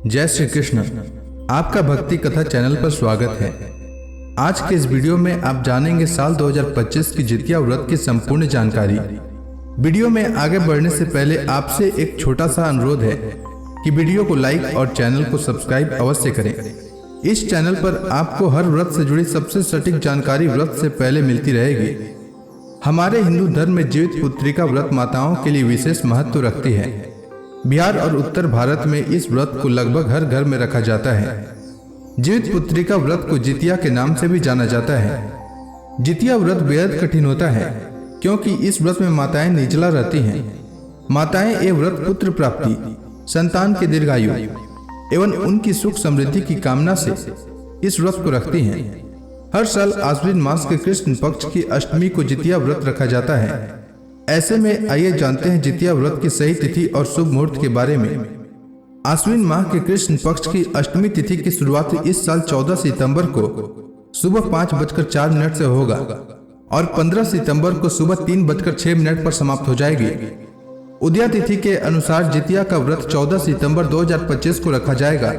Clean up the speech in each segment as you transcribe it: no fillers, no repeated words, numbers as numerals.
जय श्री कृष्ण। आपका भक्ति कथा चैनल पर स्वागत है। आज के इस वीडियो में आप जानेंगे साल 2025 की जितिया व्रत की संपूर्ण जानकारी। वीडियो में आगे बढ़ने से पहले आपसे एक छोटा सा अनुरोध है कि वीडियो को लाइक और चैनल को सब्सक्राइब अवश्य करें। इस चैनल पर आपको हर व्रत से जुड़ी सबसे सटीक जानकारी व्रत से पहले मिलती रहेगी। हमारे हिंदू धर्म में जीवित पुत्रिका व्रत माताओं के लिए विशेष महत्व रखती है। बिहार और उत्तर भारत में इस व्रत को लगभग हर घर में रखा जाता है। जीवित पुत्रिका व्रत को जितिया के नाम से भी जाना जाता है। जितिया व्रत बेहद कठिन होता है क्योंकि इस व्रत में माताएं निर्जला रहती हैं। माताएं ये व्रत पुत्र प्राप्ति, संतान के दीर्घायु एवं उनकी सुख समृद्धि की कामना से इस व्रत को रखती हैं। हर साल आश्विन मास के कृष्ण पक्ष की अष्टमी को जितिया व्रत रखा जाता है। ऐसे में आइए जानते हैं जितिया व्रत की सही तिथि और शुभ मुहूर्त के बारे में। आश्विन माह के कृष्ण पक्ष की अष्टमी तिथि की शुरुआत इस साल 14 सितंबर को सुबह 5:04 से होगा और 15 सितंबर को सुबह 3:06 पर समाप्त हो जाएगी। उदया तिथि के अनुसार जितिया का व्रत 14 सितंबर 2025 को रखा जाएगा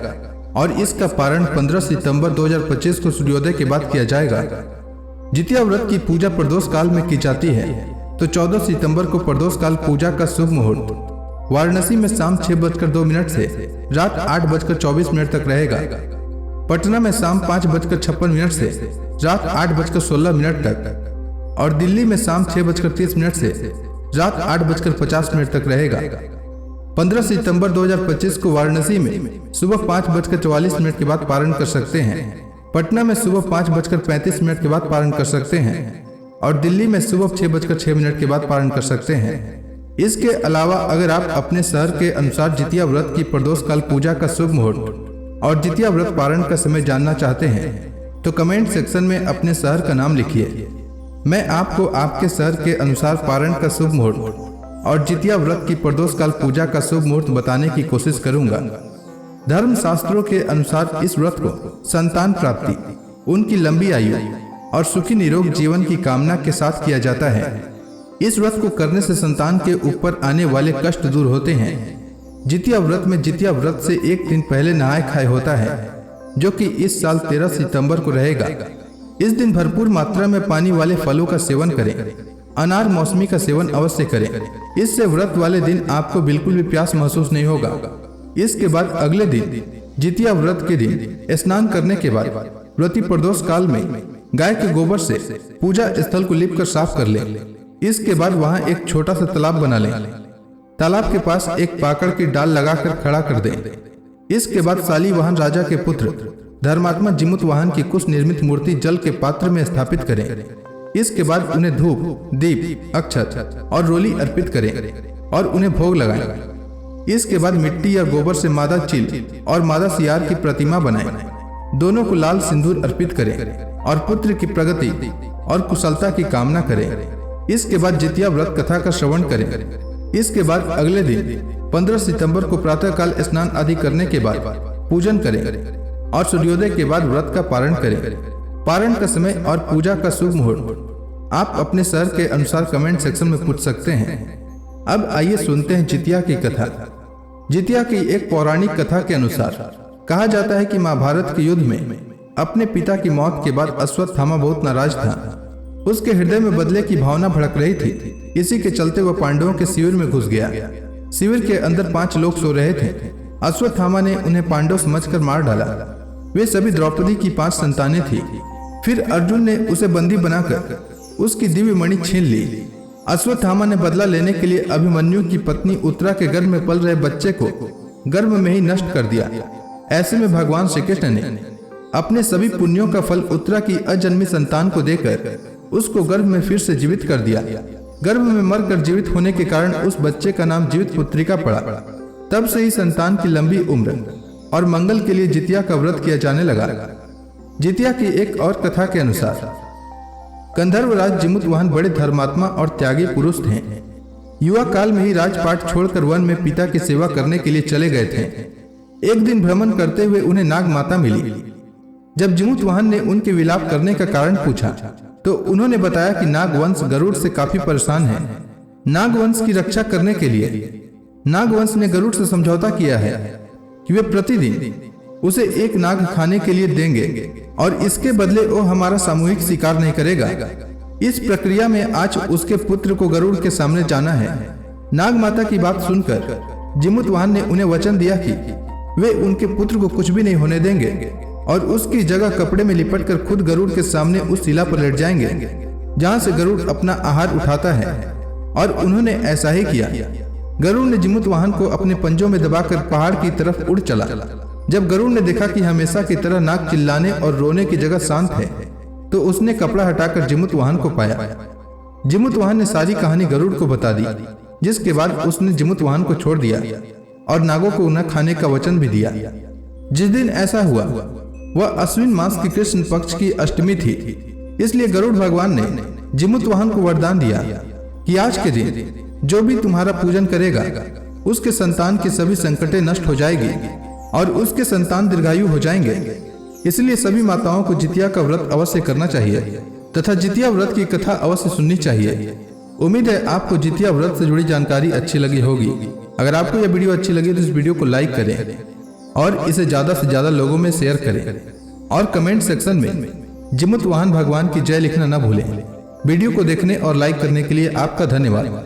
और इसका पारण 15 सितंबर 2025 को सूर्योदय के बाद किया जाएगा। जितिया व्रत की पूजा प्रदोष काल में की जाती है, तो 14 सितंबर को प्रदोष काल पूजा का शुभ मुहूर्त वाराणसी में शाम 6:02 से रात 8:24 तक रहेगा। पटना में शाम 5:56 से रात 8:16 तक और दिल्ली में शाम 6:30 से रात 8:50 तक रहेगा। 15 सितंबर 2025 को वाराणसी में सुबह 5:44 के बाद पारण कर सकते हैं। पटना में सुबह 5:35 के बाद पारण कर सकते हैं और दिल्ली में सुबह 6:06 के बाद पारण कर सकते हैं। इसके अलावा अगर आप अपने शहर के अनुसार जितिया व्रत की प्रदोष काल पूजा का शुभ मुहूर्त और जितिया व्रत पारण का समय जानना चाहते हैं तो कमेंट सेक्शन में अपने शहर का नाम लिखिए। मैं आपको आपके शहर के अनुसार पारण का शुभ मुहूर्त और जितिया व्रत की प्रदोष काल पूजा का शुभ मुहूर्त बताने की कोशिश करूंगा। धर्म शास्त्रों के अनुसार इस व्रत को संतान प्राप्ति, उनकी लंबी आयु और सुखी निरोग जीवन की कामना के साथ किया जाता है। इस व्रत को करने से संतान के ऊपर आने वाले कष्ट दूर होते हैं। जितिया व्रत में जितिया व्रत से एक दिन पहले नहाय खाए होता है, जो कि इस साल 13 सितंबर को रहेगा। इस दिन भरपूर मात्रा में पानी वाले फलों का सेवन करें। अनार मौसमी का सेवन अवश्य करें। इससे व्रत वाले दिन आपको बिल्कुल भी प्यास महसूस नहीं होगा। इसके बाद अगले दिन जितिया व्रत के दिन स्नान करने के बाद व्रती प्रदोष काल में गाय के गोबर से पूजा स्थल को लीप कर साफ कर लें। इसके बाद वहां एक छोटा सा तालाब बना लें। तालाब के पास एक पाकड़ की डाल लगाकर खड़ा कर दें। इसके बाद शालीवाहन राजा के पुत्र धर्मात्मा जिमुतवाहन की कुछ निर्मित मूर्ति जल के पात्र में स्थापित करें। इसके बाद उन्हें धूप, दीप, अक्षत और रोली अर्पित करें और उन्हें भोग लगाएं। इसके बाद मिट्टी या गोबर से मादा चील और मादा सियार की प्रतिमा बनाएं। दोनों को लाल सिंदूर अर्पित करें और पुत्र की प्रगति और कुशलता की कामना करें। इसके बाद जितिया व्रत कथा का श्रवण करें। इसके बाद अगले दिन 15 सितंबर को प्रातःकाल स्नान आदि करने के बाद पूजन करें और सूर्योदय के बाद व्रत का पारण करें। पारण का समय और पूजा का शुभ मुहूर्त आप अपने शहर के अनुसार कमेंट सेक्शन में पूछ सकते हैं। अब आइए सुनते हैं जितिया की कथा। जितिया की एक पौराणिक कथा के अनुसार कहा जाता है कि महाभारत के युद्ध में अपने पिता की मौत के बाद अश्वत्थामा बहुत नाराज था। उसके हृदय में बदले की भावना भड़क रही थी। इसी के चलते वह पांडवों के शिविर में घुस गया। शिविर के अंदर 5 लोग सो रहे थे। अश्वत्थामा ने उन्हें पांडव समझकर मार डाला। वे सभी द्रौपदी की 5 संतानें थी। फिर अर्जुन ने उसे बंदी बनाकर उसकी दिव्य मणि छीन ली। अश्वत्थामा ने बदला लेने के लिए अभिमन्यु की पत्नी उत्तरा के गर्भ में पल रहे बच्चे को गर्भ में ही नष्ट कर दिया। ऐसे में भगवान श्री कृष्ण ने अपने सभी पुण्यों का फल उत्तरा की अजन्मी संतान को देकर उसको गर्भ में फिर से जीवित कर दिया। गर्भ में मरकर जीवित होने के कारण उस बच्चे का नाम जीवित पुत्रिका पड़ा। तब से ही संतान की लंबी उम्र और मंगल के लिए जितिया का व्रत किया जाने लगा। जितिया की एक और कथा के अनुसार गंधर्वराज जिमुतवाहन बड़े धर्मात्मा और त्यागी पुरुष थे। युवा काल में ही राजपाट छोड़कर वन में पिता की सेवा करने के लिए चले गए थे। एक दिन भ्रमण करते हुए उन्हें नाग माता मिली। जब जिमुतवाहन ने उनके विलाप करने का कारण पूछा तो उन्होंने बताया कि नागवंश गरुड़ से काफी परेशान है। नागवंश की रक्षा करने के लिए नागवंश ने गरुड़ से समझौता किया है कि वे प्रतिदिन उसे एक नाग खाने के लिए देंगे और इसके बदले वो हमारा सामूहिक शिकार नहीं करेगा। इस प्रक्रिया में आज उसके पुत्र को गरुड़ के सामने जाना है। नाग माता की बात सुनकर जिमुतवाहन ने उन्हें वचन दिया कि वे उनके पुत्र को कुछ भी नहीं होने देंगे और उसकी जगह कपड़े में लिपटकर खुद गरुड़ के सामने उस शिला पर लेट जाएंगे जहां से गरुड़ अपना आहार उठाता है। और उन्होंने ऐसा ही किया। गरुड़ ने जिमुतवाहन को अपने पंजों में दबाकर पहाड़ की तरफ उड़ चला। जब गरुड़ ने देखा कि हमेशा की तरह नाग चिल्लाने और रोने की जगह शांत है, तो उसने कपड़ा हटाकर जिमुतवाहन को पाया। जिमुतवाहन ने सारी कहानी गरुड़ को बता दी, जिसके बाद उसने जिमुतवाहन को छोड़ दिया और नागों को उन्हें खाने का वचन भी दिया। जिस दिन ऐसा हुआ वह अश्विन मास की कृष्ण पक्ष की अष्टमी थी। इसलिए गरुड़ भगवान ने जिमुतवाहन को वरदान दिया कि आज के दिन जो भी तुम्हारा पूजन करेगा उसके संतान की सभी संकटें नष्ट हो जाएगी और उसके संतान दीर्घायु हो जाएंगे। इसलिए सभी माताओं को जितिया का व्रत अवश्य करना चाहिए तथा जितिया व्रत की कथा अवश्य सुननी चाहिए। उम्मीद है आपको जितिया व्रत से जुड़ी जानकारी अच्छी लगी होगी। अगर आपको यह वीडियो अच्छी लगी तो इस वीडियो को लाइक करें और इसे ज्यादा से ज्यादा लोगों में शेयर करें और कमेंट सेक्शन में जिमुतवाहन भगवान की जय लिखना न भूलें। वीडियो को देखने और लाइक करने के लिए आपका धन्यवाद।